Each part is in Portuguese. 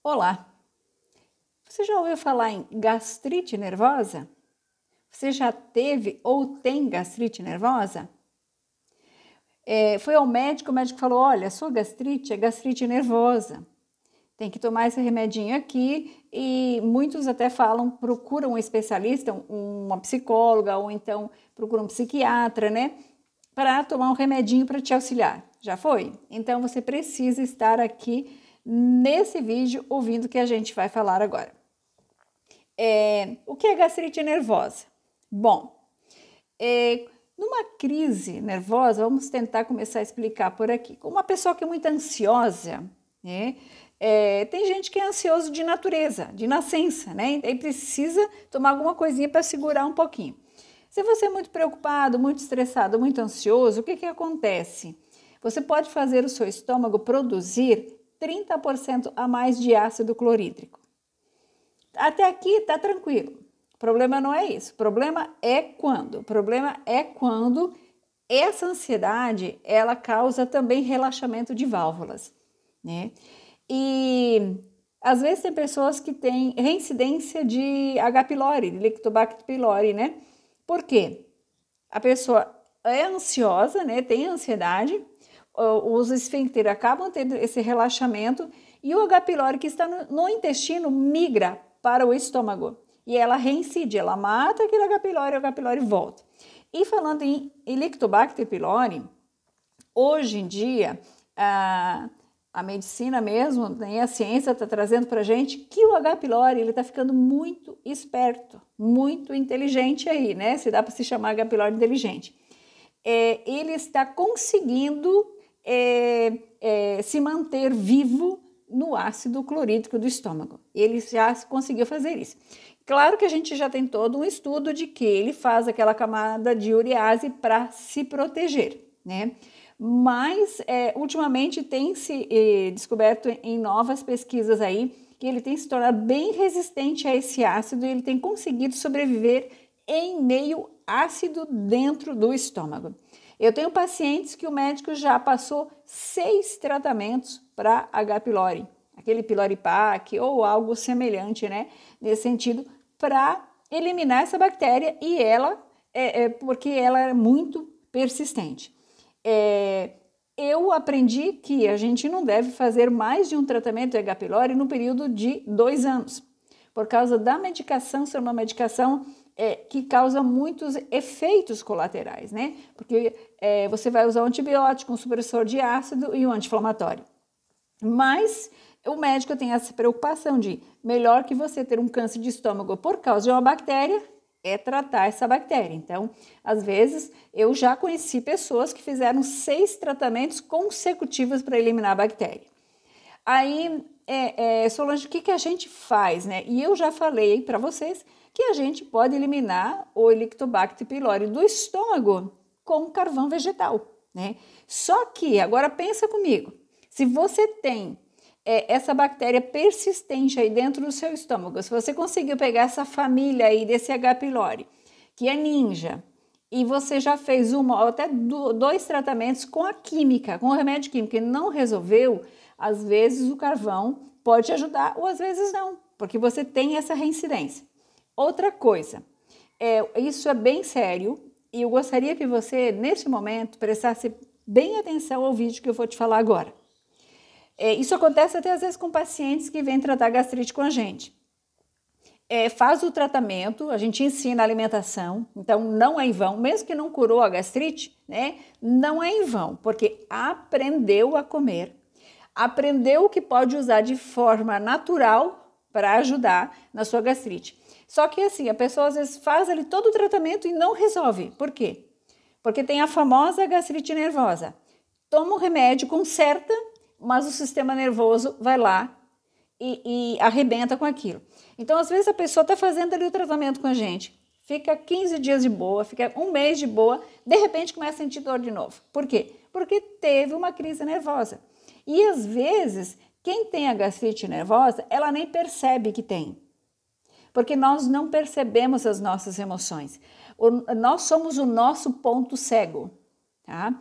Olá, você já ouviu falar em gastrite nervosa? Você já teve ou tem gastrite nervosa? Foi ao médico, o médico falou, olha, sua gastrite é gastrite nervosa. Tem que tomar esse remedinho aqui e muitos até falam, procuram um especialista, uma psicóloga ou então procuram um psiquiatra, né? Para tomar um remedinho para te auxiliar. Já foi? Então você precisa estar aqui nesse vídeo ouvindo o que a gente vai falar agora. O que é gastrite nervosa? Bom, numa crise nervosa, vamos tentar começar a explicar por aqui. Uma pessoa que é muito ansiosa, né? Tem gente que é ansioso de natureza, de nascença, né? E precisa tomar alguma coisinha para segurar um pouquinho. Se você é muito preocupado, muito estressado, muito ansioso, o que acontece? Você pode fazer o seu estômago produzir 30% a mais de ácido clorídrico. Até aqui está tranquilo. O problema não é isso. O problema é quando? O problema é quando essa ansiedade, ela causa também relaxamento de válvulas, né? E às vezes tem pessoas que têm reincidência de H. pylori, de Helicobacter pylori, né? Por quê? A pessoa é ansiosa, né? Tem ansiedade, os esfíncteres acabam tendo esse relaxamento e o H. pylori que está no intestino migra para o estômago e ela reincide, ela mata aquele H. pylori e o H. pylori volta. E falando em Helicobacter pylori, hoje em dia a medicina mesmo, né, a ciência está trazendo para a gente que o H. pylori ele está ficando muito esperto, muito inteligente aí, né? Se dá para se chamar H. pylori inteligente. Ele está conseguindo se manter vivo no ácido clorídrico do estômago. Ele já conseguiu fazer isso. Claro que a gente já tem todo um estudo de que ele faz aquela camada de urease para se proteger, né? Mas ultimamente tem se descoberto em novas pesquisas aí que ele tem se tornado bem resistente a esse ácido e ele tem conseguido sobreviver em meio ácido dentro do estômago. Eu tenho pacientes que o médico já passou 6 tratamentos para H. pylori, aquele pylori pack ou algo semelhante, né? Nesse sentido, para eliminar essa bactéria e ela, porque ela é muito persistente. Eu aprendi que a gente não deve fazer mais de um tratamento de H. pylori no período de 2 anos, por causa da medicação ser uma medicação que causa muitos efeitos colaterais, né? Porque você vai usar um antibiótico, um supressor de ácido e um anti-inflamatório. Mas o médico tem essa preocupação de melhor que você ter um câncer de estômago por causa de uma bactéria é tratar essa bactéria. Então, às vezes, eu já conheci pessoas que fizeram 6 tratamentos consecutivos para eliminar a bactéria. Aí, Solange, o que a gente faz, né? E eu já falei para vocês que a gente pode eliminar o Helicobacter pylori do estômago com carvão vegetal, né? Só que, agora pensa comigo, se você tem essa bactéria persistente aí dentro do seu estômago, se você conseguiu pegar essa família aí desse H. pylori, que é ninja, e você já fez uma ou até 2 tratamentos com a química, com o remédio químico e não resolveu, às vezes o carvão pode ajudar ou às vezes não, porque você tem essa reincidência. Outra coisa, isso é bem sério e eu gostaria que você, nesse momento, prestasse bem atenção ao vídeo que eu vou te falar agora. Isso acontece até às vezes com pacientes que vêm tratar gastrite com a gente. Faz o tratamento, a gente ensina a alimentação, então não é em vão, mesmo que não curou a gastrite, né? Não é em vão, porque aprendeu a comer, aprendeu o que pode usar de forma natural para ajudar na sua gastrite. Só que assim, a pessoa às vezes faz ali todo o tratamento e não resolve. Por quê? Porque tem a famosa gastrite nervosa. Toma um remédio, conserta, mas o sistema nervoso vai lá e arrebenta com aquilo. Então, às vezes, a pessoa está fazendo ali o tratamento com a gente, fica 15 dias de boa, fica 1 mês de boa, de repente começa a sentir dor de novo. Por quê? Porque teve uma crise nervosa. E, às vezes, quem tem a gastrite nervosa, ela nem percebe que tem. Porque nós não percebemos as nossas emoções. Nós somos o nosso ponto cego. tá?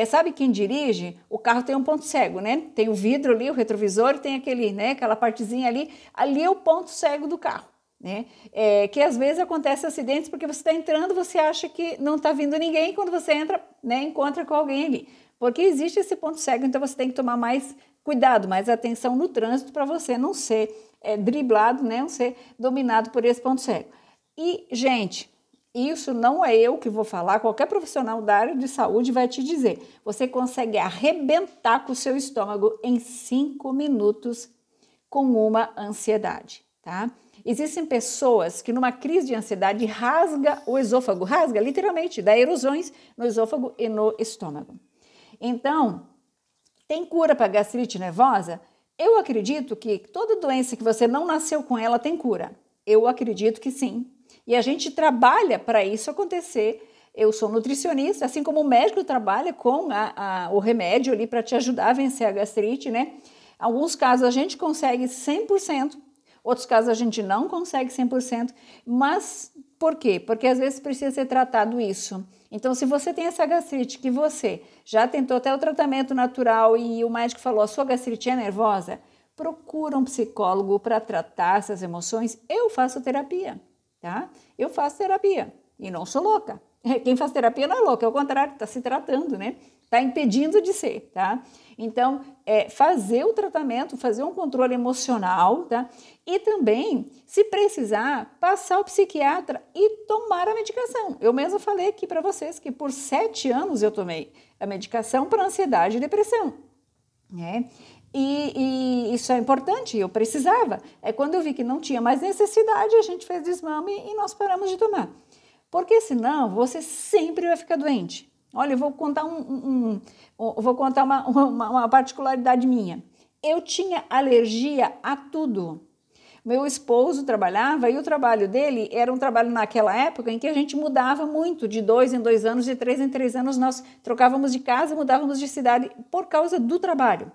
Sabe quem dirige? O carro tem um ponto cego, né? Tem o vidro ali, o retrovisor, tem aquele, né, aquela partezinha ali é o ponto cego do carro, né? Que às vezes acontece acidentes porque você está entrando, você acha que não está vindo ninguém, quando você entra, né, encontra com alguém ali. Porque existe esse ponto cego, então você tem que tomar mais cuidado, mais atenção no trânsito para você não ser driblado, né, não ser dominado por esse ponto cego. E, gente, isso não é eu que vou falar, qualquer profissional da área de saúde vai te dizer. Você consegue arrebentar com o seu estômago em 5 minutos com uma ansiedade, tá? Existem pessoas que numa crise de ansiedade rasga o esôfago, rasga literalmente, dá erosões no esôfago e no estômago. Então, tem cura para gastrite nervosa? Eu acredito que toda doença que você não nasceu com ela tem cura. Eu acredito que sim. E a gente trabalha para isso acontecer. Eu sou nutricionista, assim como o médico trabalha com o remédio ali para te ajudar a vencer a gastrite, né? Alguns casos a gente consegue 100%, outros casos a gente não consegue 100%, mas por quê? Porque às vezes precisa ser tratado isso. Então, se você tem essa gastrite que você já tentou até o tratamento natural e o médico falou, a sua gastrite é nervosa, procura um psicólogo para tratar essas emoções. Eu faço terapia, tá? Eu faço terapia e não sou louca. Quem faz terapia não é louca, é o contrário, está se tratando, né? Está impedindo de ser, tá? Então, fazer o tratamento, fazer um controle emocional, tá? E também, se precisar, passar ao psiquiatra e tomar a medicação. Eu mesma falei aqui para vocês que por 7 anos eu tomei a medicação para ansiedade e depressão, né? E isso é importante, eu precisava. Quando eu vi que não tinha mais necessidade, a gente fez desmame e nós paramos de tomar. Porque senão você sempre vai ficar doente. Olha, eu vou contar uma particularidade minha. Eu tinha alergia a tudo. Meu esposo trabalhava e o trabalho dele era um trabalho naquela época em que a gente mudava muito, de 2 em 2 anos, de 3 em 3 anos, nós trocávamos de casa, mudávamos de cidade por causa do trabalho.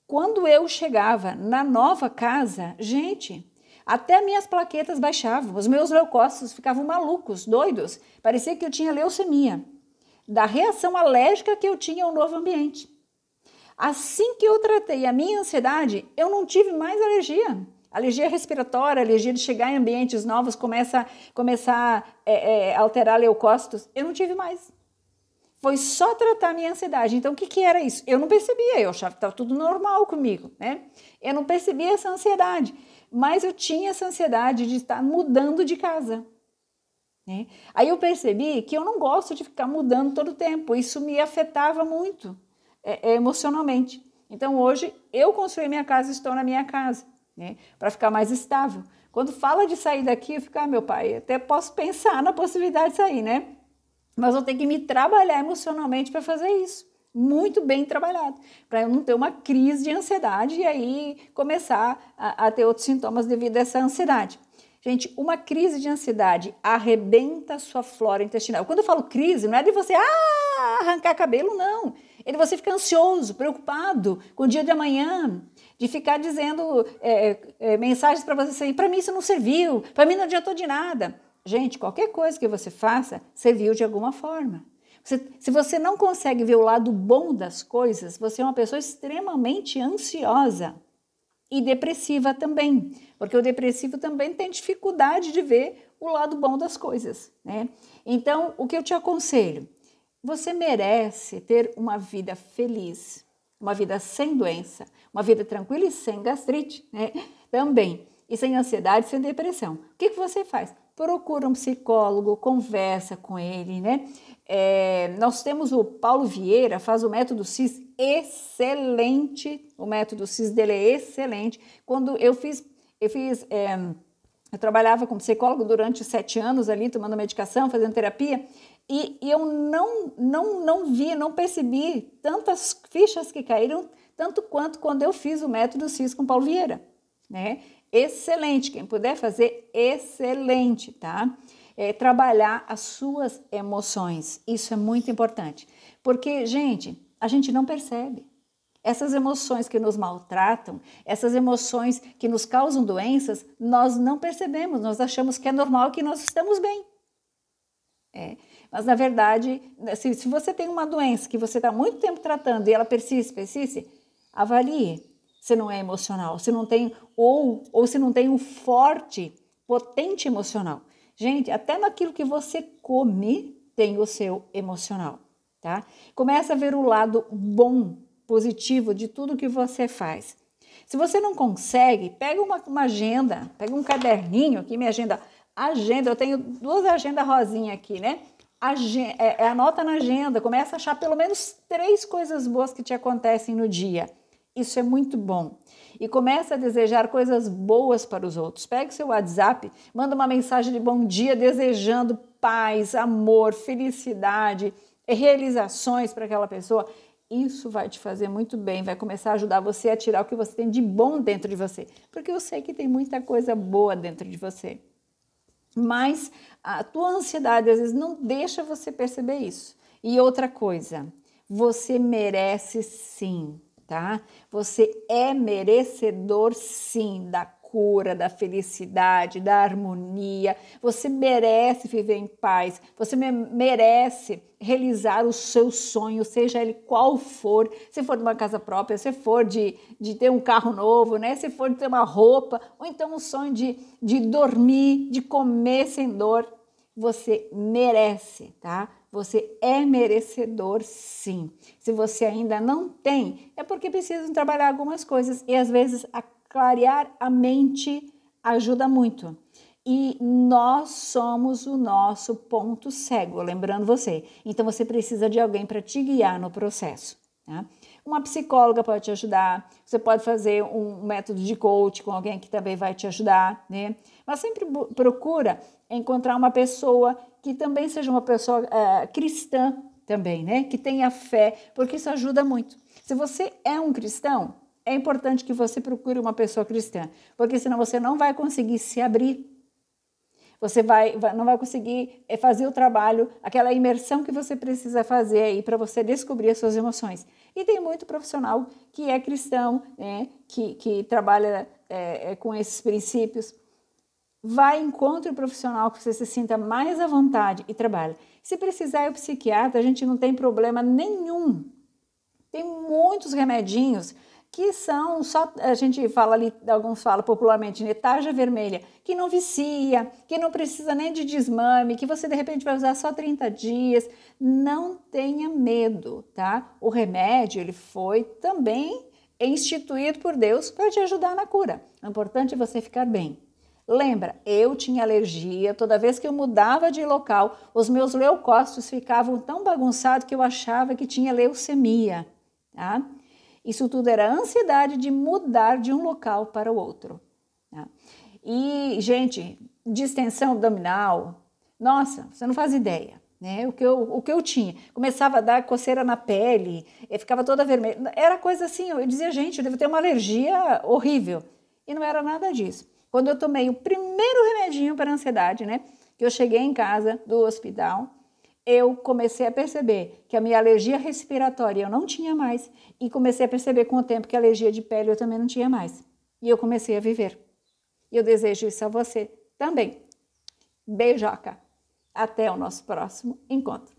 Quando eu chegava na nova casa, gente, até minhas plaquetas baixavam, os meus leucócitos ficavam malucos, doidos, parecia que eu tinha leucemia, da reação alérgica que eu tinha ao novo ambiente. Assim que eu tratei a minha ansiedade, eu não tive mais alergia. Alergia respiratória, alergia de chegar em ambientes novos, começar a alterar leucócitos, eu não tive mais. Foi só tratar a minha ansiedade. Então, o que era isso? Eu não percebia, eu achava que estava tudo normal comigo, né? Eu não percebia essa ansiedade, mas eu tinha essa ansiedade de estar mudando de casa, né? Aí eu percebi que eu não gosto de ficar mudando todo o tempo, isso me afetava muito emocionalmente. Então, hoje, eu construí minha casa e estou na minha casa, né? Para ficar mais estável. Quando fala de sair daqui, eu fico, meu pai, até posso pensar na possibilidade de sair, né? Mas eu tenho que me trabalhar emocionalmente para fazer isso. Muito bem trabalhado, para eu não ter uma crise de ansiedade e aí começar a ter outros sintomas devido a essa ansiedade. Gente, uma crise de ansiedade arrebenta a sua flora intestinal. Quando eu falo crise, não é de você arrancar cabelo, não. É de você ficar ansioso, preocupado com o dia de amanhã, de ficar dizendo mensagens para você sair. Para mim isso não serviu, para mim não adiantou de nada. Gente, qualquer coisa que você faça, serviu de alguma forma. Se você não consegue ver o lado bom das coisas, você é uma pessoa extremamente ansiosa e depressiva também, porque o depressivo também tem dificuldade de ver o lado bom das coisas, né? Então, o que eu te aconselho? Você merece ter uma vida feliz, uma vida sem doença, uma vida tranquila e sem gastrite, né? Também, e sem ansiedade, sem depressão. O que você faz? Procura um psicólogo, conversa com ele, né? Nós temos o Paulo Vieira, faz o método CIS excelente, o método CIS dele é excelente. Quando eu trabalhava como psicólogo durante 7 anos ali, tomando medicação, fazendo terapia, e eu não percebi tantas fichas que caíram, tanto quanto quando eu fiz o método CIS com Paulo Vieira, né? Excelente, quem puder fazer, excelente, tá? Trabalhar as suas emoções, isso é muito importante, porque, gente, a gente não percebe. Essas emoções que nos maltratam, essas emoções que nos causam doenças, nós não percebemos, nós achamos que é normal, que nós estamos bem. Mas, na verdade, se você tem uma doença que você está muito tempo tratando e ela persiste, avalie se não é emocional, se não tem, ou se não tem um forte, potente emocional. Gente, até naquilo que você come tem o seu emocional, tá? Começa a ver o lado bom, positivo de tudo que você faz. Se você não consegue, pega uma agenda, pega um caderninho aqui, minha agenda, eu tenho 2 agendas rosinha aqui, né? Anota na agenda, começa a achar pelo menos 3 coisas boas que te acontecem no dia. Isso é muito bom. E começa a desejar coisas boas para os outros. Pega o seu WhatsApp, manda uma mensagem de bom dia, desejando paz, amor, felicidade, realizações para aquela pessoa. Isso vai te fazer muito bem, vai começar a ajudar você a tirar o que você tem de bom dentro de você. Porque eu sei que tem muita coisa boa dentro de você. Mas a tua ansiedade às vezes não deixa você perceber isso. E outra coisa, você merece sim, tá? Você é merecedor sim da cura, da felicidade, da harmonia. Você merece viver em paz, você merece realizar o seu sonho, seja ele qual for, se for de uma casa própria, se for de ter um carro novo, né? Se for de ter uma roupa, ou então o sonho de dormir, de comer sem dor. Você merece, tá? Você é merecedor, sim. Se você ainda não tem, é porque precisam trabalhar algumas coisas e às vezes clarear a mente ajuda muito. E nós somos o nosso ponto cego, lembrando você. Então você precisa de alguém para te guiar no processo, tá? Uma psicóloga pode te ajudar, você pode fazer um método de coach com alguém que também vai te ajudar, né? Mas sempre procura encontrar uma pessoa que também seja uma pessoa cristã também, né? Que tenha fé, porque isso ajuda muito. Se você é um cristão, é importante que você procure uma pessoa cristã, porque senão você não vai conseguir se abrir. Você não vai conseguir fazer o trabalho, aquela imersão que você precisa fazer aí para você descobrir as suas emoções. E tem muito profissional que é cristão, né, que trabalha com esses princípios. Vai, encontre um profissional que você se sinta mais à vontade e trabalhe. Se precisar ir ao psiquiatra, a gente não tem problema nenhum. Tem muitos remedinhos que são só, a gente fala ali, alguns falam popularmente, né, tarja vermelha, que não vicia, que não precisa nem de desmame, que você de repente vai usar só 30 dias. Não tenha medo, tá? O remédio, ele foi também instituído por Deus para te ajudar na cura. O importante é você ficar bem. Lembra, eu tinha alergia, toda vez que eu mudava de local, os meus leucócitos ficavam tão bagunçados que eu achava que tinha leucemia, tá? Isso tudo era ansiedade de mudar de um local para o outro, tá? E, gente, distensão abdominal, nossa, você não faz ideia, né? O que eu tinha, começava a dar coceira na pele, eu ficava toda vermelha, era coisa assim, eu dizia, gente, eu devo ter uma alergia horrível, e não era nada disso. Quando eu tomei o primeiro remedinho para a ansiedade, né, que eu cheguei em casa do hospital, eu comecei a perceber que a minha alergia respiratória eu não tinha mais e comecei a perceber com o tempo que a alergia de pele eu também não tinha mais. E eu comecei a viver. E eu desejo isso a você também. Beijoca. Até o nosso próximo encontro.